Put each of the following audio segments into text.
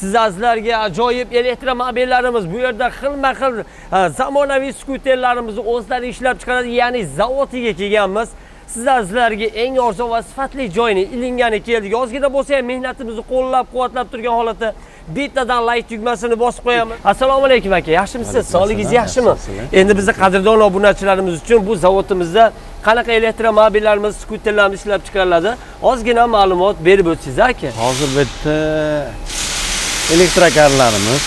sizlarga ajoyib elektromobillarimiz, bu yerda xilma-xil zamonaviy skuterlarimizni o'zlari ishlab chiqaradi, ya'ni zavodiga kelganmiz. Sizlarga eng arzon va sifatli joyni ilingani keldik. Ozgina bo'lsa ham mehnatimizni qo'llab-quvvatlab turgan holatda bittadan like tugmasini bosib qo'yamiz. Assalomu alaykum aka, yaxshimisiz? Sog'ligingiz yaxshimi? Endi bizning qadrdon obunachilarimiz uchun bu zavodimizda qanaqa elektromobillarimiz, skuterlarimiz ishlab chiqariladi? Ozgina ma'lumot berib o'tsangiz aka. Hozir bu yerda elektrokarlarimiz,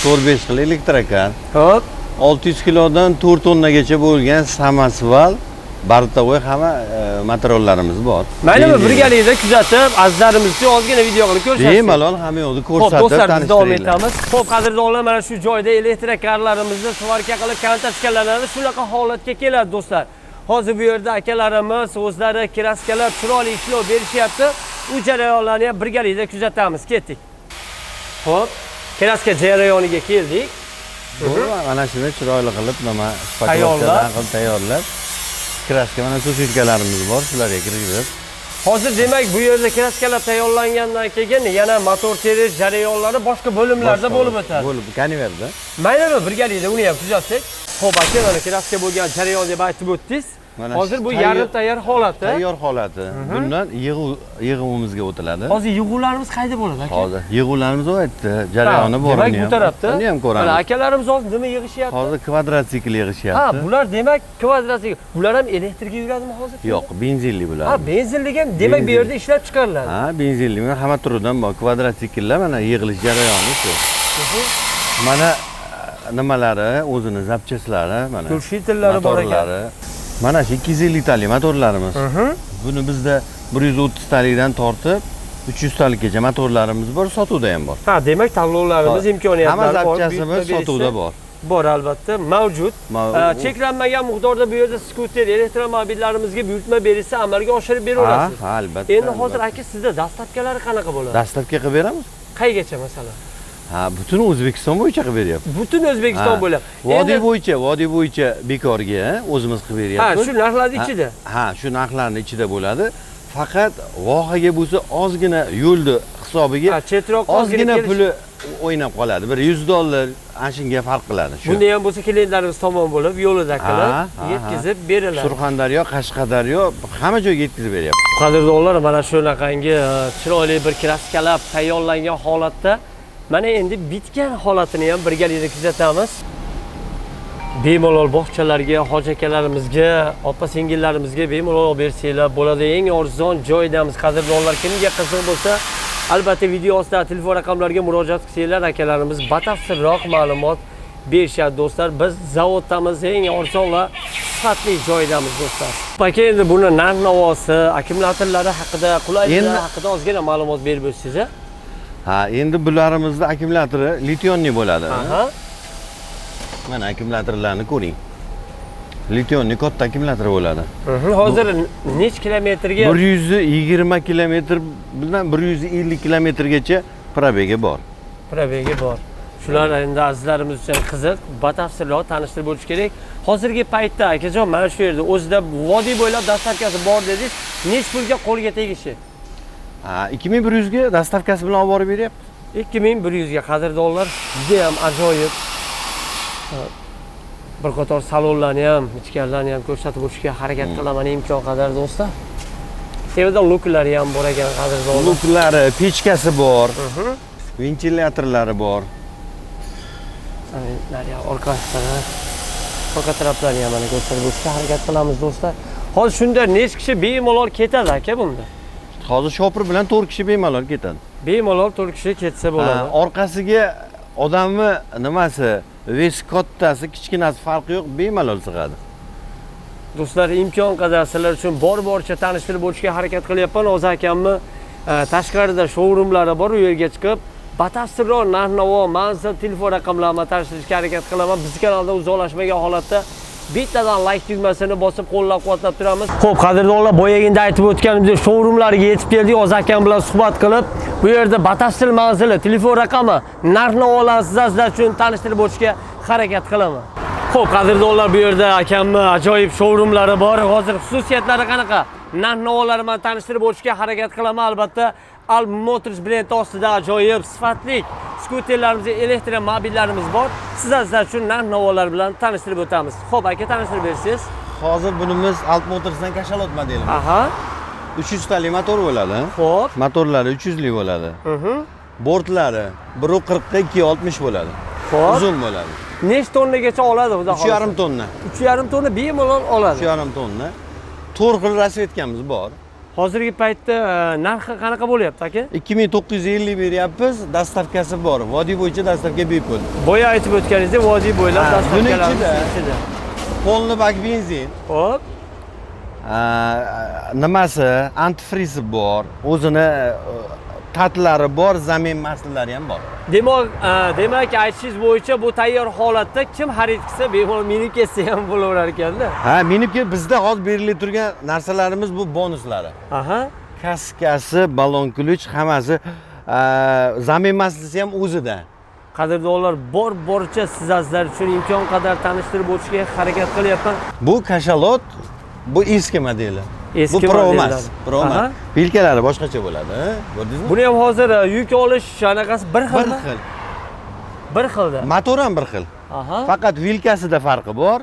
4-5 xil elektrokar. Xo'p. 600 kilodan 4 tonnagacha bo'lgan samasval, bartavoy hamma materiallarimiz bor. Maylimi, birgalikda kuzatib, azizlarimiz uchun ozgina video qilib ko'rsatasiz. Bemalol hamma yo'lni ko'rsatib tanishtiringlar. Davom etamiz. Xo'p, qadrdonlar, mana shu joyda elektrokarlarimizni svarka qilib kantashkalanadi. Shunaqa holatga keladi do'stlar. Hozir bu yerda akalarimiz o'zlari kraskalar chiroyli ishlov berishyapti. U jarayonlarni ham birgalikda kuzatamiz. Ketdik. Xo'p, kraska jarayoniga keldik. Mana shuni chiroyli qilib nima paketlab tayyorlab kraska mana shu shirkalarimiz bor, shularga kirgizib. Hozir demak bu yerda kraskalar tayyorlangandan keyin yana motor terish jarayonlari boshqa bo'limlarda bo'lib o'tadi. Bo'lib, kaniverda. Maylimi, birgalikda uni ham kuzatsak. Xo'p, aka, mana kraska bo'lgan jarayon deb aytib o'tdingiz. Hozir bu yarim tayyor holati. Tayyor holati. Bundan yig'uvimizga o'tiladi. Hozir yig'uvlarimiz qayerda bo'ladi aka? Hozir yig'uvlarimiz o yerda, jarayoni bor. Demak, bu tarafda. Buni ham ko'ramiz. Mana akalarimiz hozir nima yig'ishyapti? Hozir kvadratsikl yig'ishyapti. Ha, bular demak kvadratsikl. Bular ham elektrga yuradimi hozir? Yo'q, benzinli bular. Ha, benzinli ham demak bu yerda ishlab chiqariladi. Ha, benzinli. Hamma turidan bor. Kvadratsiklar mana yig'ilish jarayoni shu. Mana nimalari, o'zini zapchaslari, mana filtrlari bor ekan. Mana shu 250 litalik motorlarimiz. Buni bizda 130 talikdan tortib 300 talikgacha motorlarimiz bor, sotuvda ham bor. Ha, demak tanlovlarimiz, imkoniyatlari bor. Hamma zapchasimiz sotuvda bor. Bor albatta, mavjud. Cheklanmagan miqdorda bu yerda skuter, elektromobillarimizga buyurtma berilsa amalga oshirib beraverasiz. Ha, albatta. Endi hozir aka sizda dastlabkalari qanaqa bo'ladi? Dastlabki qilib beramiz. Qaygacha masalan? Ha, butun O'zbekiston bo'yicha qilib beryapmiz. Butun O'zbekiston bo'ylab. Vodiy bo'yicha bekorga o'zimiz qilib beryapmiz. Ha, shu narxlar ichida. Ha, shu narxlarning ichida bo'ladi. Faqat vohaga bo'lsa ozgina yo'lni hisobiga ozgina puli o'ynab qoladi. Bir $100 ashunga farq qiladi shu. Bunda ham bo'lsa klientlarimiz tomon bo'lib yo'lida qilib yetkazib beriladi. Surxondaryo, Qashqadaryo hamma joyga yetkazib beryapmiz. Qadrdonlar, mana shunaqangi chiroyli bir kraskalab tayyorlangan holatda mana endi bitgan holatini ham birgalikda kuzatamiz. Bemalol bog'chalarga, hojakallarimizga, opa-singillarimizga bemalol olib bersanglar bo'ladi. Eng arzon joydamiz. Qadrdonlar, kimga qiziq bo'lsa, albatta video ostida telefon raqamlariga murojaat qilsanglar, akalarimiz batafsilroq ma'lumot berishadi do'stlar. Biz zavoddamiz, eng arzon va sifatli joydamiz do'stlar. Aka, endi buni narx-navosi, akkumulyatorlari haqida, qulayliklari haqida ozgina ma'lumot berib o'tsangiz. Ha, endi bularimizni akkumulyatori litionni bo'ladi. Mana akkumulyatorlarni ko'ring. Litionni katta akkumulyator bo'ladi. Hozir nech kilometrga? 120 kilometr bilan 150 kilometrgacha probegi bor. Probegi bor. Shular endi azizlarimiz uchun qiziq, batafsilroq tanishtirib o'tish kerak. Hozirgi paytda akajon, mana shu yerda o'zida vodiy bo'ylab dastavkasi bor dedingiz. Nech pulga qo'lga tegishi? Ha, 2100 ga dastavkasi bilan olib borib beryapmiz. 2100 ga qadrdonlar, juda ham ajoyib. Bir qator salonlarni ham, ichkarilarni ham ko'rsatib o'tishga harakat qilaman imkon qadar do'stlar. Sevada luklari ham bor ekan qadrdonlar. Luklari, pechkasi bor. Ventilyatorlari bor. Nariya orqa taraflarni ham mana ko'rsatib o'tishga harakat qilamiz do'stlar. Hozir shunda nech kishi bemalol ketadi aka bunda? Hozir shopir bilan 4 kishi bemalol ketadi. Bemalol 4 kishi ketsa bo'ladi. Orqasiga odamni nimasi, vesi kattasi, kichkinasi farqi yo'q, bemalol sig'adi. Do'stlar, imkon qadar sizlar uchun bor-boricha tanishtirib o'tishga harakat qilyapman. O'zi akamni tashqarida showroomlari bor, u yerga chiqib batafsilroq narx-navo, manzil, telefon raqamlarini tanishtirishga harakat qilaman. Biz kanalda uzoqlashmagan holatda bittadan like tugmasini bosib qo'llab-quvvatlab turamiz. Xo'p, qadrdonlar, boyaginda aytib o'tganimdek showroomlariga yetib keldik. O'z akam bilan suhbat qilib, bu yerda batafsil manzili, telefon raqami, narx-navolarni sizlar uchun tanishtirib o'tishga harakat qilaman. Xo'p, qadrdonlar, bu yerda akamni ajoyib showroomlari bor. Hozir xususiyatlari qanaqa? Narx-navolarni tanishtirib o'tishga harakat qilaman. Albatta, Al Motors brend ostida ajoyib sifatli skuterlarimiz, elektromobillarimiz bor. Sizlar uchun narx-navolar bilan tanishtirib o'tamiz. Xo'p, aka, tanishtirib bersangiz. Hozir bunimiz Alt Motorsdan Cachalot modeli. Aha. 300 tali motor bo'ladi. Xo'p. Motorlari 300 lik bo'ladi. Bortlari 140 ga 260 bo'ladi. Xo'p. Uzun bo'ladi. Nechta tonnagacha oladi xudo xohlasa? 3,5 tonna. 3,5 tonna bemalol oladi. 3,5 tonna. 4 xil rasvetkamiz bor. Hozirgi paytda narxi qanaqa bo'lyapti, aka? 2950 beryapmiz, dastavkasi bor. Vodiy bo'yicha dastavka bepul. Boya aytib o'tganingizdek, vodiy bo'ylab dastavkalarimiz ichida. Polni bak benzin. Xo'p. Nimasi, antifrizi bor, o'zini tatlari bor, zamin maslari ham bor. Demak, aytishingiz bo'yicha bu tayyor holatda kim xarid qilsa, bemalol minib ketsa ham bo'laverar ekanda. Ha, minib bizda hozir berilib turgan narsalarimiz bu bonuslari. Aha. Kaskasi, balon ключ, hammasi zamin maslisi ham o'zida. Qadrdonlar, bor-boricha sizlar uchun imkon qadar tanishtirib o'tishga harakat qilyapman. Bu Cachalot, bu eski modeli. Eski bu Pro modellar. emas, Pro emas. Vilkalari boshqacha bo'ladi, ko'rdingizmi? Buni ham hozir yuk olish anaqasi bir xilmi? Bir xil. Bir xilda. Motor ham bir xil. Aha. Faqat vilkasida farqi bor.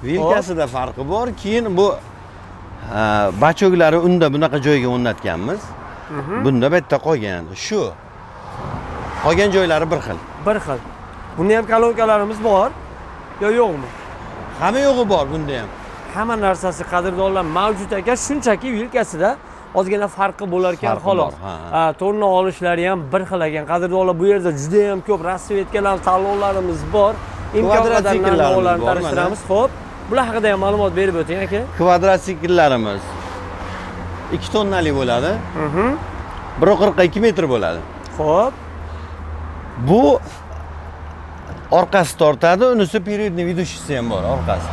Vilkasida farqi bor. Keyin bu bachoklari unda bunaqa joyga o'rnatganmiz. Bunda bitta qolgan. Shu. Qolgan joylari bir xil. Bir xil. Bunda ham kolonkalarimiz bor yo yo'qmi? Hamma yo'g'i bor bunda ham. Hamma narsasi qadrdonlar mavjud ekan, shunchaki vilkasida ozgina farqi bo'lar ekan xolos. Torna olishlari ham bir xil ekan. Qadrdonlar, bu yerda juda ham ko'p rasvetkalar, talonlarimiz bor. Imkon qadar narxlarni tanishtiramiz. Xo'p, bular haqida ham ma'lumot berib o'ting, aka. Kvadrotsikllarimiz 2 tonnali bo'ladi. 1.42 metr bo'ladi. Xo'p. Bu orqasi tortadi, unisi передний ведущийsi ham bor, orqasi.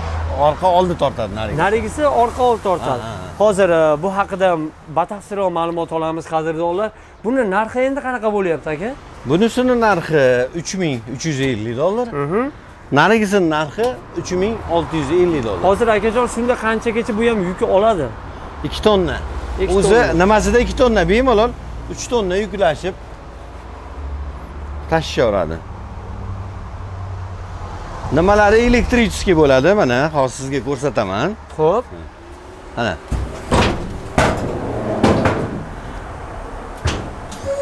Orqa oldi tortadi narigi. Narigisi orqa oldi tortadi. Hozir bu haqida batafsilroq ma'lumot olamiz, qadrdonlar. Buni narxi endi qanaqa bo'lyapti, aka? Bunisini narxi $3350. Narigisining narxi $3650. Hozir akajon, shunda qanchagacha bu ham yuki oladi? 2 tonna. O'zi nimasida 2 tonna bemalol 3 tonna yuklashib tashaveradi. Nimalari elektrichеский bo'ladi, mana hozir sizga ko'rsataman. Xo'p. Mana.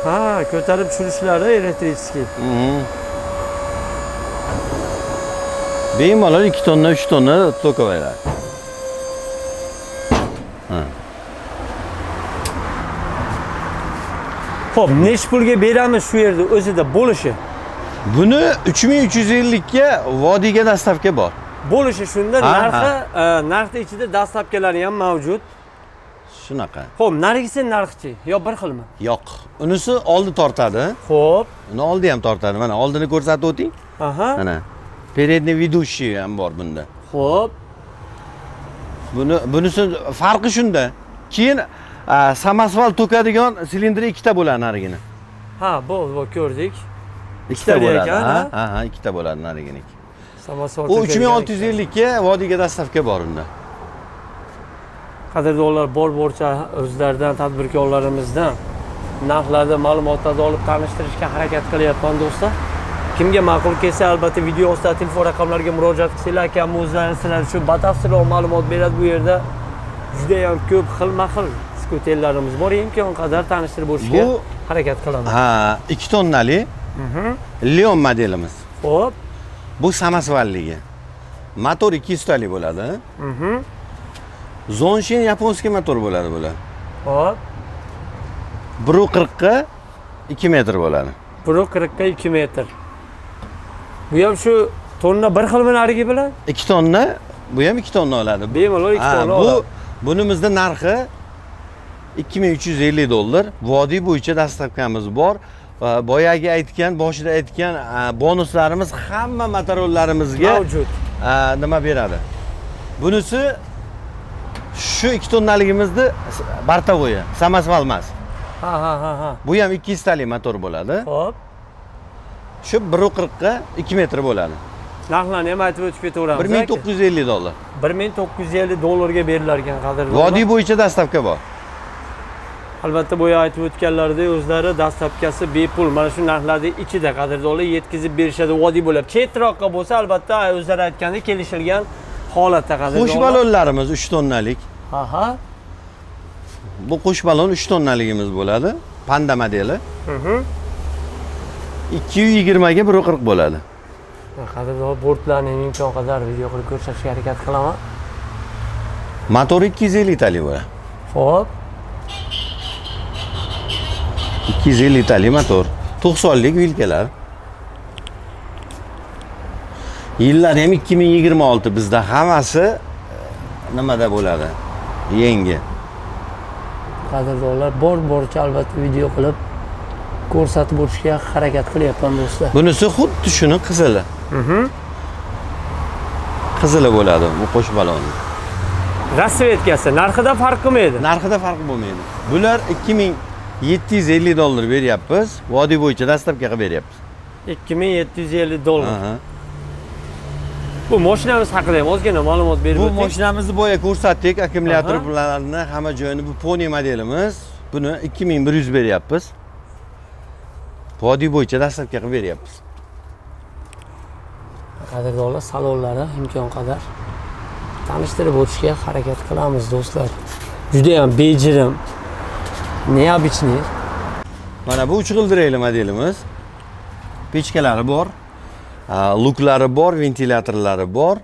Ha, ko'tarib tushirishlari elektrichеский. Bemalol 2 tonna, 3 tonna to'kaveradi. Xo'p, nech pulga beramiz shu yerda o'zida bo'lishi? Buni 3350 ga vodiyga dastavka bor. Bo'lishi shunda narxi ichida dastavkalari ham mavjud. Shunaqa. Xo'p, narigisi narxchi yo bir xilmi? Yo'q. Unisi oldi tortadi. Xo'p. Uni oldi ham tortadi. Mana oldini ko'rsatib o'ting. Aha. Mana. Передний ведущий ham bor bunda. Xo'p. Bunisi farqi shunda. Keyin samasval to'kadigan silindri ikkita bo'ladi narigini. Ha, bu ko'rdik. Ikkita bo'ladi. Ha, ikkita bo'ladi nariginiki. Samasval. U 3650 ga vodiyga dastavka bor unda. Qadrdonlar, bor-borcha o'zlaridan, tadbirkorlarimizdan narxlarda ma'lumotlarni olib tanishtirishga harakat qilyapman do'stlar. Kimga ma'qul kelsa, albatta video ostida telefon raqamlariga murojaat qilsanglar, akam o'zlari sizlar uchun batafsilroq ma'lumot beradi. Bu yerda juda ham ko'p xilma-xil skuterlarimiz bor. Imkon qadar tanishtirib o'tishga harakat qilaman. Ha, 2 tonnali. Leon modelimiz. Xo'p. Bu samasvalligi. Motor 200 tali bo'ladi. Zonshin yaponskiy motor bo'ladi bular. Xo'p. 1.40 ga 2 metr bo'ladi. 1.40 ga 2 metr. Bu ham shu tonna bir xilmi narigi bilan? 2 tonna, bu ham 2 tonna oladi. Bemalol 2 tonna oladi. Bunimizda narxi $2350. Vodiy bo'yicha dastavkamiz bor. Boyagi aytgan, boshida aytgan bonuslarimiz hamma motorolarimizga mavjud. Nima beradi? Bunisi shu 2 tonnaligimizni bartavoyi, samasval emas. Ha. Bu ham 200 tali motor bo'ladi. Xo'p. Shu 1.40 ga 2 metr bo'ladi. Narxlarni ham aytib o'tib ketaveramiz. $1950. $1950 ga berilar ekan qadrdonlar. Vodiy bo'yicha dastavka bor. Albatta boya aytib o'tganlaridek o'zlari dastlabkasi bepul. Mana shu narxlarda ichida qadrdonlar yetkazib berishadi vodiy bo'lib. Chetroqqa bo'lsa albatta o'zlari aytgandek kelishilgan holatda qadrdonlar. Qo'sh balonlarimiz 3 tonnalik. Aha. Bu qo'sh balon 3 tonnaligimiz bo'ladi. Panda modeli. 220 ga 140 bo'ladi. Qadrdon bortlarni imkon qadar video qilib ko'rsatishga harakat qilaman. Motor 250 talik bo'ladi. Xo'p. 250 talik motor. 90 lik vilkalar. Yillari ham 2026 bizda hammasi nimada bo'ladi? Yangi. Qadrdonlar bor-boricha albatta video qilib ko'rsatib o'tishga harakat qilyapman do'stlar. Bunisi xuddi shuni qizili. Qizili bo'ladi bu qo'sh balonni. Rasvetkasi narxida farq qilmaydi. Narxida farq bo'lmaydi. Bular 2750 dollar beryapmiz. Vodiy bo'yicha dastlabki qilib beryapmiz. 2750 dollar. Bu mashinamiz haqida ham ozgina ma'lumot berib Bu o'ting. mashinamizni boya ko'rsatdik, akkumulyatorlarni, hamma joyini. Bu Pony modelimiz. Buni 2100 beryapmiz. Vodiy bo'yicha dastlabki qilib beryapmiz. Qadrdonlar salonlari imkon qadar tanishtirib o'tishga harakat qilamiz do'stlar. Juda ham bejirim. Neobичный. Mana bu 3 g'ildirakli modelimiz. Pechkalari bor, luklari bor, ventilyatorlari bor.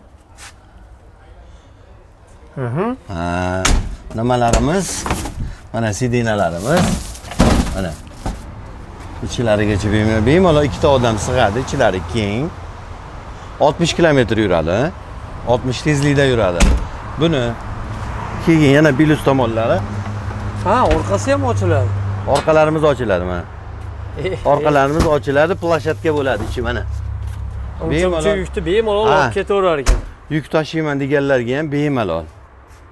Nimalarimiz? Mana sidinalarimiz. Mana. Ichlarigacha bemalol ikkita odam sig'adi, ichlari keng. 60 kilometr yuradi, 60 tezlikda yuradi. Buni keyin yana plus tomonlari. Ha, orqasi ham ochiladi. Orqalarimiz ochiladi mana. Orqalarimiz ochiladi, plashatka bo'ladi ichi mana. Bemalol yukni bemalol olib ketaverar ekan. Yuk tashiyman deganlarga ham bemalol.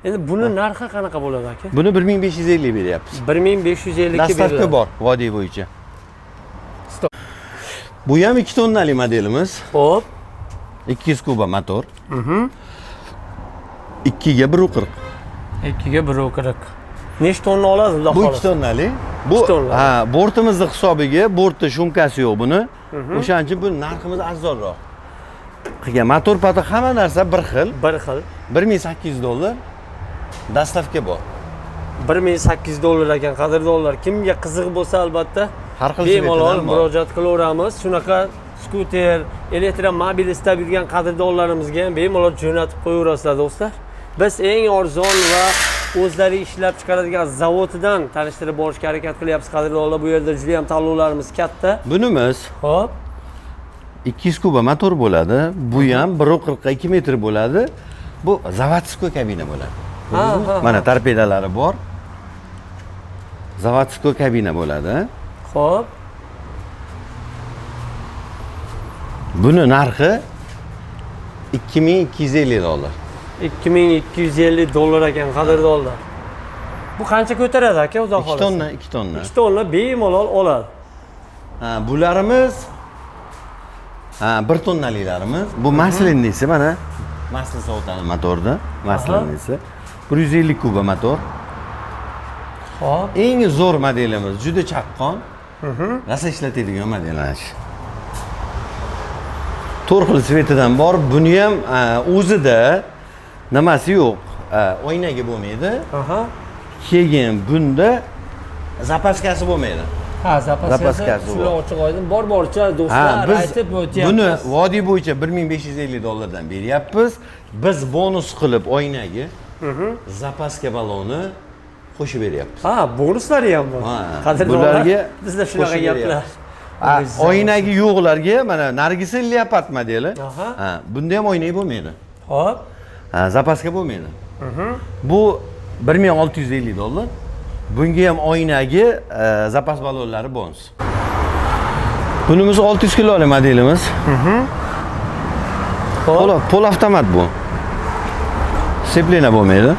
Endi buni narxi qanaqa bo'ladi aka? Buni 1550 beryapmiz. 1550 ga Dastlabki bor vodiy bo'yicha. Bu ham 2 tonnali modelimiz. Xo'p. 200 kuba motor. 2 ga 140. 2 ga 140. Nechta tonna oladi xudo Bu xohlasa? 2 tonnali. Bu bortimizni hisobiga, bortda shumkasi yo'q buni. O'shaning uchun bu narximiz arzonroq. Qilgan motor pato hamma narsa bir xil. 1800 dollar. Dastlabki bor. 1800 dollar ekan qadrdonlar. Kimga qiziq bo'lsa albatta har xil bemalol murojaat qilaveramiz. Shunaqa skuter, elektromobil istab yurgan qadrdonlarimizga ham bemalol jo'natib qo'yaverasizlar do'stlar. Biz eng arzon va o'zlari ishlab chiqaradigan zavodidan tanishtirib borishga harakat qilyapmiz qadrdonlar. Bu yerda juda ham tanlovlarimiz katta. Bunimiz Xo'p. 200 kuba motor bo'ladi. Bu ham 140 ga 2 metr bo'ladi. Bu zavodskoy kabina bo'ladi. Mana torpedalari bor. Zavodskoy kabina bo'ladi. Xo'p. Buni narxi 2250 dollar. 2250 dollar ekan qadrdonlar. Bu qancha ko'taradi aka xudo xolasa? 2 tonna. 2 tonna bemalol oladi. Bularimiz 1 tonnalilarimiz. Bu maslinlisi mana. Maslin sovutadi motorda. Maslinlisi. 150 kuba motor. Xo'p. Eng zo'r modelimiz, juda chaqqon. Rosa ishlatadigan modellar. 4 xil svetidan bor. Buni ham o'zida nimasi yo'q. Oynaga bo'lmaydi. Keyin bunda zapaskasi bo'lmaydi. Zapaskasi shular ochiq oydin bor-boricha do'stlar aytib o'tyapmiz. Buni vodiy bo'yicha 1550 dollardan beryapmiz. Biz bonus qilib oynaga zapaska baloni qo'shib beryapmiz. Bonuslari ham bor. Bularga bizda shunaqa gaplar. Oynagi yo'qlarga mana Nargis Leopard modeli. Bunda ham oynak bo'lmaydi. Xo'p. Zapaska bo'lmaydi. Bu 1650 dollar. Bunga ham oynagi zapas balonlari bonus. Bunimiz 600 kilolik modelimiz. Pol avtomat bu. Seplina bo'lmaydi.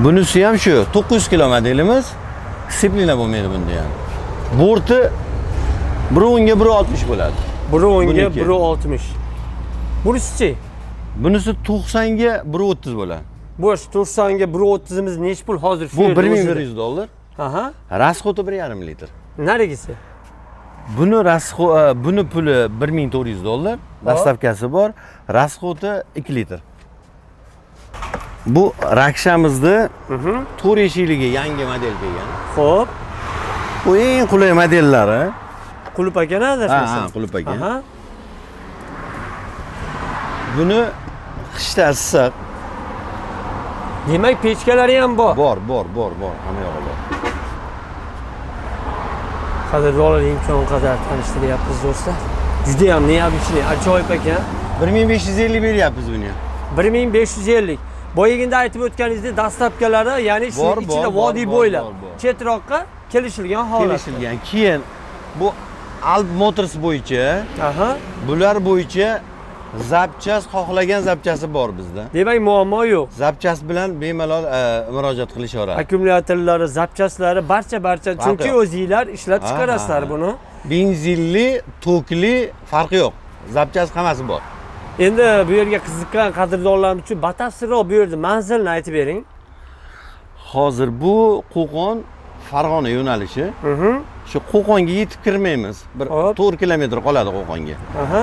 Bunisi ham shu 900 kilo modelimiz. Seplina bo'lmaydi bunda ham. Borti 110 ga 160 bo'ladi. 110 ga 160. Bunisi-chi? Bunisi 90 ga 130 bo'ladi. Bu 90 ga 130 nech pul hozir shu Bu yerda o'zida? $1100. Aha. Расходi 1,5 litr. Narigisi? Buni puli $1400. Dastavkasi bor. Расходi 2 litr. Bu Rakshamizni 4 eshikli yangi model kelgan. Xo'p. Bu eng qulay modellari. Qulip ekan adashmasam. Ha, qulip ekan. Aha. Buni qishda issiq. Demak, pechkalari ham bor. Bor. Hamma yog'i bor. Qadrdonlar imkon qadar tanishtiryapmiz do'stlar. Juda ham neobычный, ajoyib ekan. 1550 beryapmiz buni. 1550. Boyaginda aytib o'tganingizdek, dastavkalari, ya'ni shu Bor, ichida bor, vodiy bor, bo'ylab bor, bor. chetroqqa kelishilgan holat. Kelishilgan. Keyin bu Alp Motors bo'yicha, Aha. bular bo'yicha zapchas xohlagan zapchasi bor bizda. Demak, muammo yo'q. Zapchas bilan bemalol murojaat qilishaveradi. Akkumulyatorlari, zapchaslari barcha, chunki o'zingizlar ishlab chiqarasizlar buni. Benzinli, tokli farqi yo'q. Zapchas hammasi bor. Endi bu yerga qiziqqan qadrdonlarim uchun batafsilroq bu yerda manzilni aytib bering. Hozir bu Qo'qon Farg'ona yo'nalishi. Shu Qo'qonga yetib kirmaymiz. Bir 4 kilometr qoladi Qo'qonga. Aha.